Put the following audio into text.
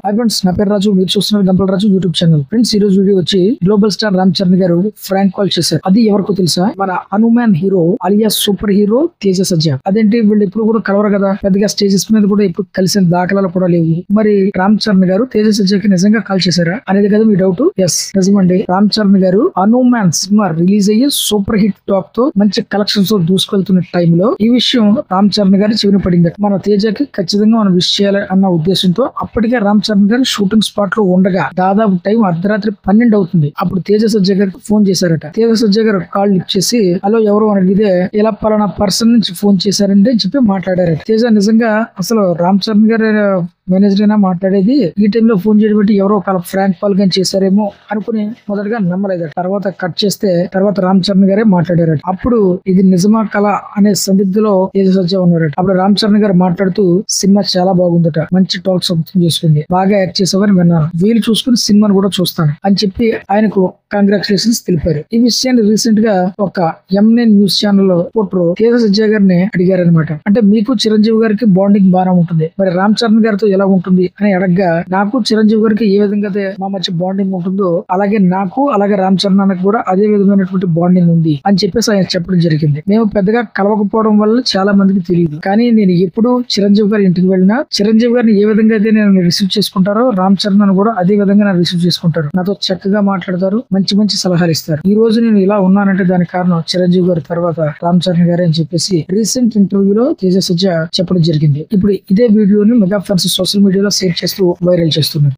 Hi friends, నా పేరు రాజు. మీరు చూస్తున్నారు గంపల రాజు యూట్యూబ్ ఛానల్. ఫ్రెండ్స్, ఈ రోజు వీడియో వచ్చి గ్లోబల్ స్టార్ రామ్ చరణ్ గారు ఫ్రాంక్ కాల్ చేశారు. అది ఎవరికో తెలుసా? మన Hanuman hero alias superhero Teja Sajja. అదేంటి, వీళ్ళు ఎప్పుడు కూడా కలవరు కదా, పెద్దగా స్టేజెస్ మీద కూడా ఎప్పుడు కలిసిన దాఖలాలు కూడా లేవు. మరి రామ్ చరణ్ గారు తేజ సజ్జాకి నిజంగా కాల్ చేశారా అనేది కదా మీ డౌట్. ఎస్, నిజమండి. రామ్ చరణ్ గారు హనుమాన్ సినిమా రిలీజ్ అయ్యి సూపర్ హిట్ టాక్ తో మంచి కలెక్షన్స్ తో దూసుకెళ్తున్న టైంలో ఈ విషయం రామ్ చరణ్ గారి చెవిన పడింది. మన తేజకి ఖచ్చితంగా మనం విష్ చేయాలి అన్న ఉద్దేశంతో అప్పటికే రామ్ చరణ్ గారు షూటింగ్ స్పాట్ లో ఉండగా దాదాపు టైం అర్ధరాత్రి 12 అవుతుంది. అప్పుడు తేజ సజ్జా గారికి ఫోన్ చేశారట. తేజ సజ్జా గారు కాల్ లిఫ్ట్ చేసి, హలో ఎవరు అని అడిగితే, ఇలా పలానా పర్సన్ నుంచి ఫోన్ చేశారంటే చెప్పి మాట్లాడారు. తేజ నిజంగా అసలు రామ్ చరణ్ గారు మేనేజర్ అయినా మాట్లాడేది, ఈ టైంలో ఫోన్ చేయడం బట్టి ఎవరో ఒక ఫ్రాంక్ కాల్ గాని చేశారేమో అనుకుని మొదటగా నమ్మలేదు. తర్వాత కట్ చేస్తే తర్వాత రామ్ చరణ్ గారే మాట్లాడారట. అప్పుడు ఇది నిజమా కళ అనే సందిగ్ధలో తేజ సజ్జా ఉన్నారట. అప్పుడు రామ్ చరణ్ గారు మాట్లాడుతూ, సినిమా చాలా బాగుందట, మంచి టాక్ సొంతం చేసుకుంది, బాగా యాక్ట్ చేసావని విన్నాను, వీలు చూసుకుని సినిమాను కూడా చూస్తాను అని చెప్పి ఆయనకు కంగ్రాచులేషన్స్ తెలిపారు. ఈ విషయాన్ని రీసెంట్ గా ఒక M9 న్యూస్ ఛానల్ లో రిపోర్టర్ తేజ సజ్జా గారిని అడిగారనమాట. అంటే మీకు చిరంజీవి గారికి బాండింగ్ బాగా ఉంటుంది, మరి రామ్ చరణ్ గారితో ఎలా ఉంటుంది అని అడగగా, నాకు చిరంజీవి గారికి ఏ విధంగా మా మధ్య బాండింగ్ ఉంటుందో అలాగే అలాగే రామ్ చరణ్ అన్నకు కూడా అదే విధమైనటువంటి బాండింగ్ ఉంది అని చెప్పేసి ఆయన చెప్పడం జరిగింది. మేము పెద్దగా కలవకపోవడం వల్ల చాలా మందికి తెలియదు, కానీ నేను ఎప్పుడు చిరంజీవి గారి ఇంటికి వెళ్ళినా చిరంజీవి గారిని ఏ విధంగా అయితే నేను రిసీవ్ చేసుకుంటారో రామ్ చరణ్ అని కూడా అదే విధంగా నన్ను రిసీవ్ చేసుకుంటారు. నాతో చక్కగా మాట్లాడతారు, మంచి మంచి సలహాలు ఇస్తారు. ఈ రోజు నేను ఇలా ఉన్నానంటే దానికి కారణం చిరంజీవి గారి తర్వాత రామ్ చరణ్ గారే అని చెప్పేసి రీసెంట్ ఇంటర్వ్యూలో తేజ సజ్జా చెప్పడం జరిగింది. ఇప్పుడు ఇదే వీడియోని మెగా ఫ్యాన్స్ సోషల్ మీడియాలో షేర్ చేస్తూ వైరల్ చేస్తున్నారు.